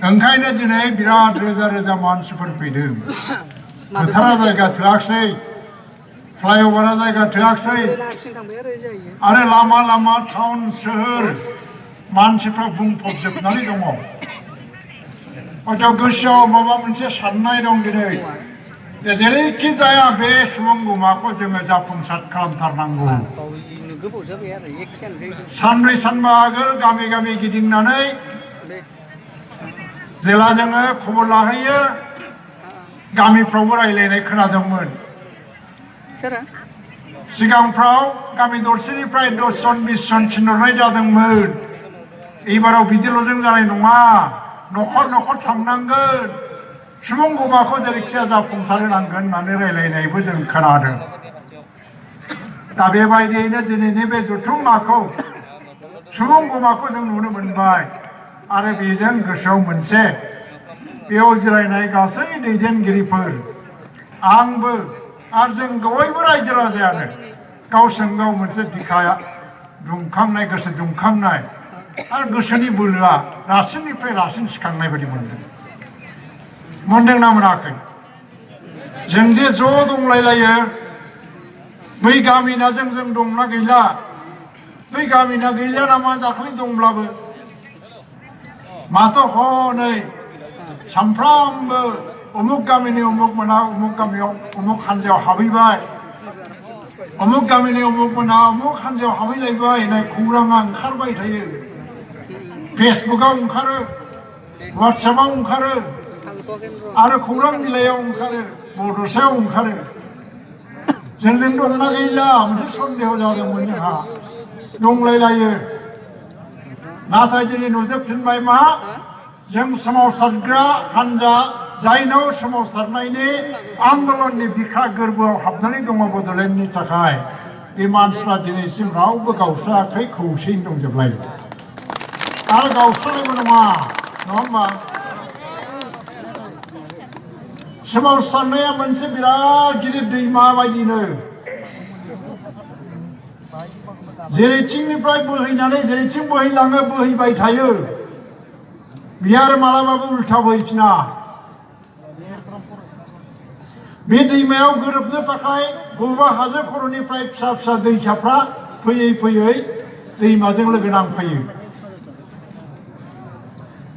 ओंखायनो दिनै बिराद रोजा रोजा मानसिफोर फैदों फोथारा जायगा थोआखसै फ्लाइअभारा जायगा थोआखसै आरो लामा लामा टाउन सोहोर मानसिफ्रा बुंफबजोबनानै दङ हयथ' गोसोआव माबा मोनसे साननाय दं दिनै जेरैखि जाया बे सुबुं गमाखौ जोङो जाफुंसार खालामथारनांगौ सानब्रै सानबा आगोल गामि गामि गिदिंनानै जेला जोङो खबर लाहैयो गामिफ्रावबो रायलायनाय खोनादोंमोन सिगांफ्राव गामि दरसेनिफ्राय 10 जन 20 जन थिनहरनाय जादोंमोन एबाराव बिदिल'जों जानाय नङा न'खर न'खर थांनांगोन सुबुं गमाखौ जेरैखिजाया जाफुंसार होनांगोन होननानै रायलायनायबो जों खोनादों दा बेबायदियैनो दिनैनि बे जथुम्माखौ सुबुं गमाखौ जों नुनो मोनबाय आरो बेजों गोसोआव मोनसे बेयाव जिरायनाय गासै दैदेनगिरिफोर आंबो आरो जों बयबो रायजो राजायानो गावजों गाव मोनसे बिखाया दुंखांनाय गोसो दुंखांनाय आरो गोसोनि बोलोआ रासिननिफ्राय रासिन सिखांनाय बायदि मोनदोंना मोनाखै जों जे ज' दंलायलायो बै गामिना जों दंना गैला बै गामिना गैलिया नामा दाखालि दंब्लाबो माथो हनै सामफ्रामबो उमुक गामिनि उमुक मोना उमुक गामियाव उमुक हानजायाव हाबहैबाय उमुक गामिनि उमुक मोना उमुक हानजायाव हाबहैलायबाय होननाय खौराङा ओंखारबाय थायो फेसबुकआव ओंखारो वाट्सएपआव ओंखारो आरो खौरां बिलाइयाव ओंखारो बड'सायाव ओंखारो जों दंना गैला मोनसे सन्देह जादोंमोन जोंहा दंलायलायो नाथाय दिनै नुजोबफिनबाय मा जों सोमावसारग्रा हानजा जायनाव सोमावसारनायनि आन्दलननि बिखा गोरबोआव हाबनानै दङ बड'लेण्डनि थाखाय बे मानसिफ्रा दिनैसिम रावबो गावस्रायाखै खौसेयैनो दंजोबलायो आरो गावस्रानायबो नङा होमबा सोमावसारनाया मोनसे बिराद गिदिर दैमा बायदिनो जेरैथिंनिफ्राय बोहैनानै जेरैथिं बोहैलाङो बोहैबाय थायो बियो आरो मालाबाबो उल्था बोहैफिना बे दैमायाव गोरोबनो थाखाय बबेबा हाजो खर'निफ्राय फिसा फिसा दैसाफ्रा फैयै फैयै दैमाजों लोगो नांफैयो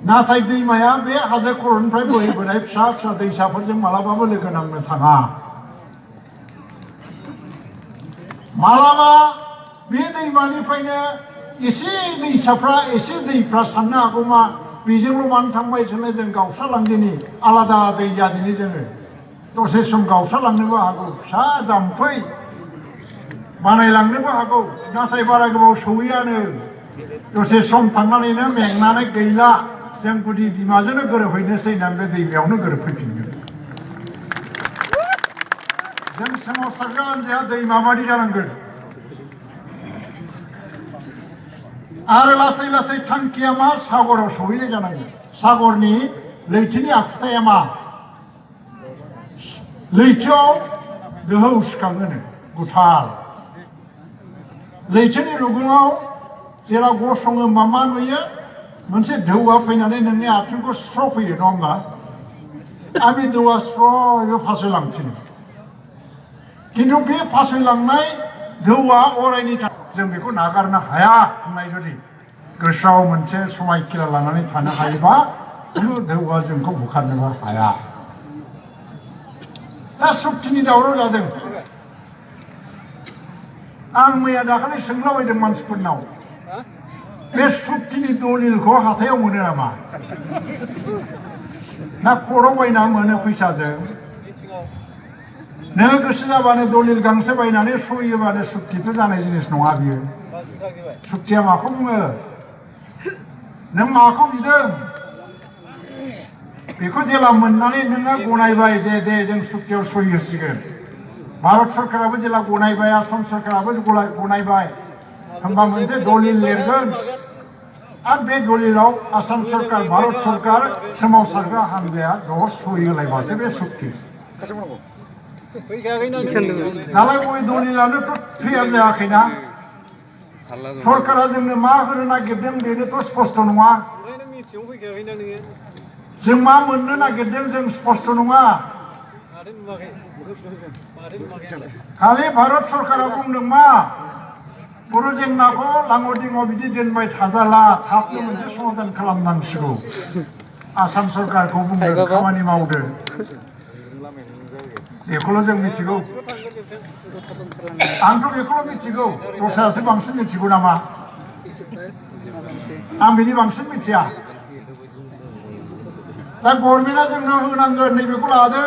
नाथाय दैमाया बे हाजो खर'निफ्राय बोहैबोनाय फिसा फिसा दैसाफोरजों मालाबाबो लोगो नांनो थाङा मालाबा बे दैमानिफ्रायनो एसे दैसाफ्रा एसे दैफ्रा साननो हागौ मा बेजोंल' मानो थांबाय थानो जों गावस्रालांदिनि आलादा दै जादिनि जोङो दसे सम गावस्रालांनोबो हागौ फिसा जाम्फै बानायलांनोबो हागौ नाथाय बारा गोबाव सौहैयानो दसे सम थांनानैनो मेंनानै गैला जों गुदि बिमाजोंनो गोरोबहैनोसै होननानै बे दैमायावनो गोरोबफैफिनगोन जों सोमावसारग्रा हान्जाया दैमा बादि जानांगोन आरो लासै लासै थांखिया मा सागराव सहैनाय जानांगोन सागरनि लैथोनि आखुथाया मा लैथोआव दोहौ सिखाङोनो गुथाल लैथोनि रुगुङाव जेला गसङो मा नुयो मोनसे धौआ फैनानै नोंनि आथिंखौ स्र' फैयो नङा होमबा आरो बे धौआ स्र' फासयलांफिनो खिन्थु बे फासयलांनाय धौआ अरायनि थाखाय जों बेखौ नागारनो हाया होननाय जुदि गोसोआव मोनसे समायखिरा लानानै थानो हायोबा खुनु धौआ जोंखौ बुखारनोबो हाया दा सुक्तिनि दावराव जादों आं मैया दाखालि सोंलाबायदों मानसिफोरनाव बे सुक्तिनि दलिलखौ हाथायाव मोनो नामा ना खर'आव बायना मोनो फैसाजों नों गोसो जाबानो दलिल गांसे बायनानै सयोबानो सुक्तिथ' जानाय जिनिस नङा बियो सुक्तिया माखौ बुङो नों माखौ बिदों बेखौ जेला मोननानै नोङो गनायबाय जे दे जों सुक्तियाव सहि होसिगोन भारत सरकाराबो जेला गनायबाय आसाम सरकाराबो गनायबाय होमबा मोनसे दलिल लिरगोन आरो बे दलिलाव आसाम सरकार भारत सरकार सोमावसारग्रा हान्जाया ज' सहि होलायबासो बे सुक्ति नालाय गय दलिलानोथ' क्लियार जायाखैना सरकारा जोंनो मा होनो नागिरदों बेनोथ' स्पष्ट नङा जों मा मोननो नागिरदों जों स्पष्ट नङा खालि भारत सरकारा बुंदों मा बर' जेंनाखौ लांगदिङाव बिदि दोनबाय थाजाला थाबनो मोनसे समाधान खालामनांसिगौ आसाम सरकारखौ बुंदों खामानि मावदों बेखौल' जों मिथिगौ आंथ' बेखौल' मिथिगौ दस्रायासो बांसिन मिथिगौ नामा आं बिनि बांसिन मिथिया दा गभर्नमेन्टआ जोंनो होनांगोन नैबेखौ लादो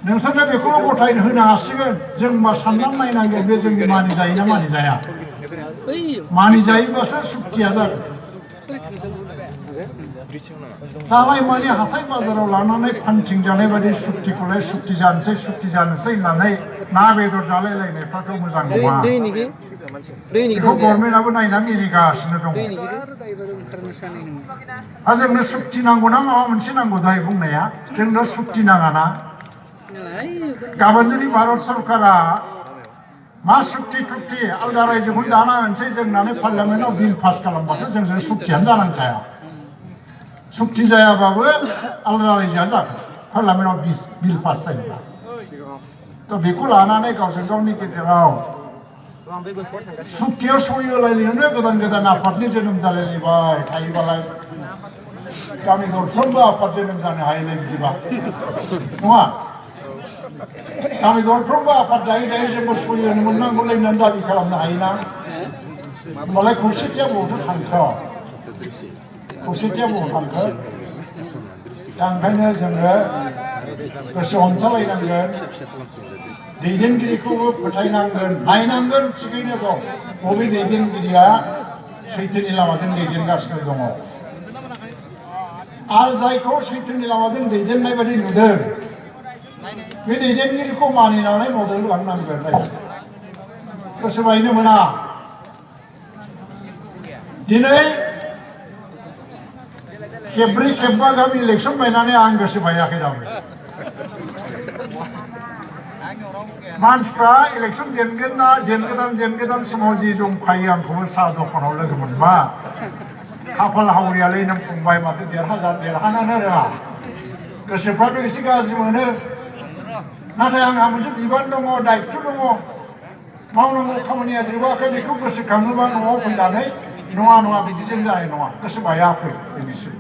नोंसोरनो बेखौल' गथायनो होनो हासिगोन जों मा साननानै नायनांगोन बे जोंनि मानिजायो ना मानिजाया मानिजायोबासो सुक्तिया जागोन दालाय माने हाथाय बाजाराव लानानै फान्थिं जानाय बायदि सुक्तिखौलाय सुक्ति जानोसै होननानै ना बेदर जालायलायनायफ्राथ' मोजां नङा बेखौ गभर्नमेन्टआबो नायनानै मिनिगासिनो दङ जोंनो सुक्ति नांगौ ना माबा मोनसे नांगौ दाय बुंनाया जोंनो सुक्ति नाङाना गाबोन जुदि भारत सरकारा मा सुक्ति थुक्ति आलदा रायजोखौ दाना होनसै जोंनानै पार्लियामेन्टआव बिल पास खालामबाथ' जोंजों सुक्तियानो जानांखाया सुक्ति जायाबाबो आलदा रायजोआ जागोन पार्लियामेन्टआव बिल पास जायोब्ला थ' बेखौ लानानै गावजों गावनि गेजेराव सुक्तियाव सहि होलायनो गोदान गोदान आफादनि जोनोम जालायलायबाय थायोबालाय गामि दरफ्रोमबो आफाद जोनोम जानो हायोलाय बिदिबा नङा गामि दरफ्रोमबो आफाद दायै दायै जोंबो सहि होनो मोननांगौलाय होननानै दाबि खालामनो हायोना होमबालाय खौसेथिया बहाथो थांखो खौसेथिया बहा थांखो दा ओंखायनो जोङो गोसो हमथालायनांगोन दैदेनगिरिखौबो फोथायनांगोन नायनांगोन थिगैनो दं बबे दैदेनगिरिया सैथोनि लामाजों दैदेनगासिनो दङ आरो जायखौ सैथोनि लामाजों दैदेननाय बायदि नुदों बे दैदेनगिरिखौ मानिनानै मदद लांनांगोन गोसो बायनो मोना दिनै खेब्रै खेबबा गाहाम इलेक्सन बायनानै आं गोसो बायाखै दाबो मानसिफ्रा इलेक्सन जेनगोदान समाव जि जंखायो आंखौबो साहा दखानाव लोगो मोनबा खाफाल हावरियालै नों फंबाय माथो देरहानोनो रोङा गोसोफ्राथ' एसे गाज्रि मोनो नाथाय आंहा मोनसे बिबान दङ दायित्व दङ मावनांगौ खामानिया जोबाखै बेखौ गोसोखाङोबा न'आव फैनानै नङा बिदिजों जानाय नङा गोसो बायाखै बेनोसै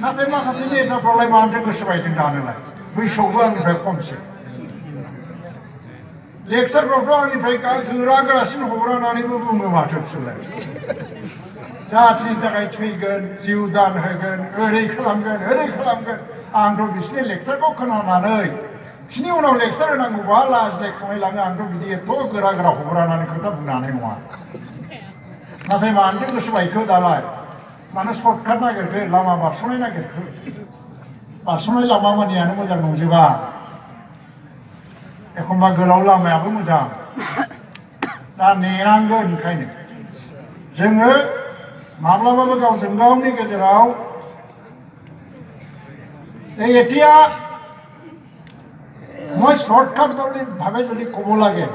नाथाय माखासे नेताफ्रालाय मानोथो गोसो बायदों जानोलाय बैसोआवबो आंनिफ्राय खमसै लेक्सारफ्रावथ' आंनिफ्राय गोरासिन हगारनानैबो बुङो माथो बिसोरलाय जाथिनि थाखाय थैगोन जिउ दान होगोन ओरै खालामगोन आंथ' बिसोरनि लेक्सारखौ खोनानानै बिसोरनि उनाव लेक्सार होनांगौबा लाजिलायखांनाय लाङो आंथ' बिदि एथ' गोरा हगारनानै खोथा बुंनो हानाय नङा नाथाय मानोथो गोसो बायखो दालाय मानो सर्टकाट नागिरखो लामा बारस'नाय नागिरखो बारस'नाय लामा मानियानो मोजां नंजोबा एखमबा गोलाव लामायाबो मोजां दा नेनांगोन ओंखायनो जोङो माब्लाबाबो गावजों गावनि गेजेराव এতিয়া মই শর্টকাট ভাবে যদি ক'ব লাগে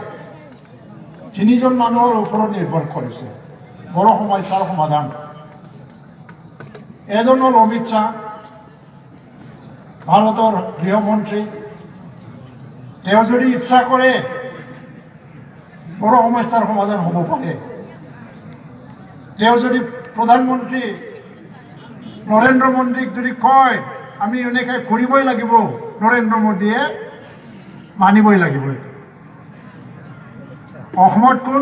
তিনিজন মানুহৰ ওপৰত নিৰ্ভৰ কৰিছে বড় সমস্যাৰ সমাধান এজন হ'ল অমিত শ্বাহ ভাৰতৰ গৃহমন্ত্ৰী তেওঁ যদি ইচ্ছা কৰে বড় সমস্যাৰ সমাধান হ'ব পাৰে তেওঁ যদি প্ৰধানমন্ত্ৰী নৰেন্দ্ৰ মোদীক যদি কয় আমি এনেকৈ কৰিবই লাগিব নৰেন্দ্ৰ মোদীয়ে মানিবই লাগিব অসমত কোন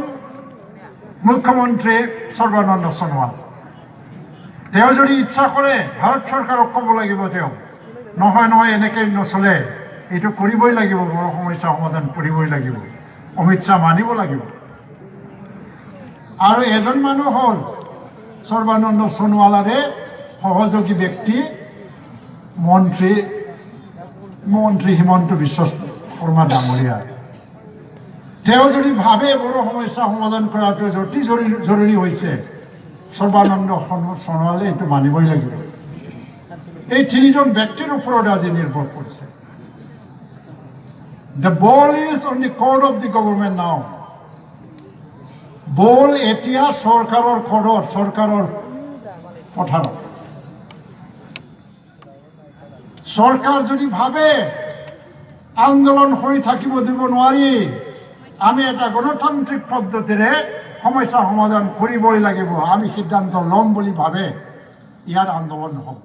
মুখ্যমন্ত্ৰী সৰ্বানন্দ সোণোৱাল তেওঁ যদি ইচ্ছা কৰে ভাৰত চৰকাৰক ক'ব লাগিব তেওঁ নহয় এনেকৈ নচলে এইটো কৰিবই লাগিব বড় সমস্যা সমাধান কৰিবই লাগিব অমিত শ্বাহ মানিব লাগিব আৰু এজন মানুহ হ'ল সৰ্বানন্দ সোণোৱালৰে সহযোগী ব্যক্তি মন্ত্ৰী হিমন্ত বিশ্ব শৰ্মা ডাঙৰীয়া তেওঁ যদি ভাবে বড় সমস্যা সমাধান কৰাটো অতি জৰুৰী হৈছে সৰ্বানন্দ সোণোৱালে এইটো মানিবই লাগিব এই তিনিজন ব্যক্তিৰ ওপৰত আজি নিৰ্ভৰ কৰিছে The ball is on the court of the government now. Ball এতিয়া চৰকাৰৰ কোৰ্টত চৰকাৰৰ পথাৰত চৰকাৰ যদি ভাবে আন্দোলন হৈ থাকিব দিব নোৱাৰি, আমি এটা গণতান্ত্ৰিক পদ্ধতিৰে সমস্যা সমাধান কৰিবই লাগিব, আমি সিদ্ধান্ত ল'ম বুলি ভাবে ইয়াৰ আন্দোলন হ'ব।